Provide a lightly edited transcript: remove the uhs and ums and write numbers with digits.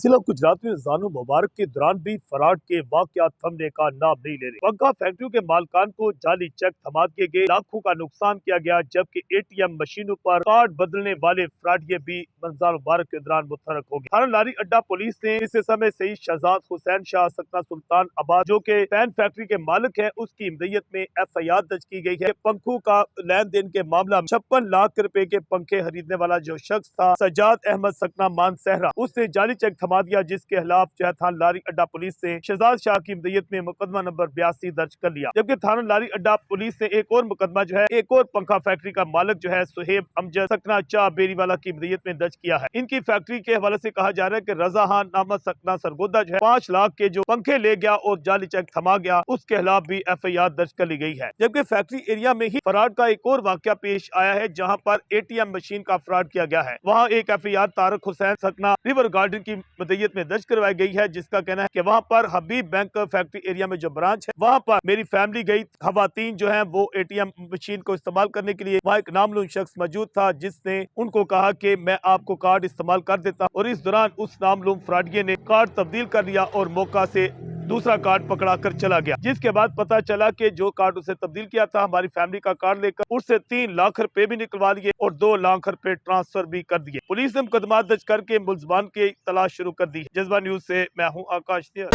ضلع گجرات میں رمضان مبارک کے دوران بھی فراڈ کے واقعات تھمنے کا نام نہیں لے رہے۔ پنکھا فیکٹریوں کے مالکان کو جعلی چیک تھما دیے گئے، لاکھوں کا نقصان کیا گیا، جبکہ ATM مشینوں پر کارڈ بدلنے والے فراڈیے بھی رمضان مبارک کے دوران متحرک ہو گئے۔ تھانہ لاری اڈا پولیس نے اس سمے سعید شہزاد حسین شاہ سکنہ سلطان آباد جو کہ پین فیکٹری کے مالک ہے، اس کی مدیت میں FIR درج کی گئی ہے۔ پنکھوں کا لین دین کے معاملہ میں 56 لاکھ روپے کے پنکھے خریدنے والا جو شخص تھا سجاد احمد سکنہ مان صحرا، اس نے جعلی چیک تھما دیا، جس کے خلاف تھانہ لاری اڈا پولیس نے شہزاد شاہ کی مدیت میں مقدمہ نمبر 82 درج کر لیا، جبکہ تھانہ لاری اڈا پولیس نے ایک اور مقدمہ ایک اور پنکھا فیکٹری کا مالک سہیب امجد سکنہ چاہ بیری والا کی مدیت میں درج کیا ہے۔ ان کی فیکٹری کے حوالے سے کہا جا رہا ہے کہ رضا خان نامہ سکنہ سرگودا 5 لاکھ کے جو پنکھے لے گیا اور جعلی چیک تھما گیا، اس کے خلاف بھی FIR درج کر لی گئی ہے۔ جبکہ فیکٹری ایریا میں ہی فراڈ کا ایک اور واقعہ پیش آیا ہے، جہاں پر ATM مشین کا فراڈ کیا گیا ہے۔ وہاں ایک FIR طارق حسین سکنہ ریور گارڈن کی مدیت میں درج کروائی گئی ہے، جس کا کہنا ہے کہ وہاں پر حبیب بینک فیکٹری ایریا میں جو برانچ ہے، وہاں پر میری فیملی گئی، خواتین جو ہیں وہ ATM مشین کو استعمال کرنے کے لیے، وہاں ایک نامعلوم شخص موجود تھا جس نے ان کو کہا کہ میں آپ کو کارڈ استعمال کر دیتا ہوں، اور اس دوران اس نامعلوم فراڈیے نے کارڈ تبدیل کر لیا اور موقع سے دوسرا کارڈ پکڑا کر چلا گیا، جس کے بعد پتا چلا کہ جو کارڈ اسے تبدیل کیا تھا ہماری فیملی کا کارڈ لے کر اس سے 3 لاکھ روپے بھی نکلوا لیے اور 2 لاکھ روپے ٹرانسفر بھی کر دیے۔ پولیس نے مقدمات درج کر کے ملزمان کی تلاش شروع کر دی۔ جذبہ نیوز سے میں ہوں آکاش نیئر۔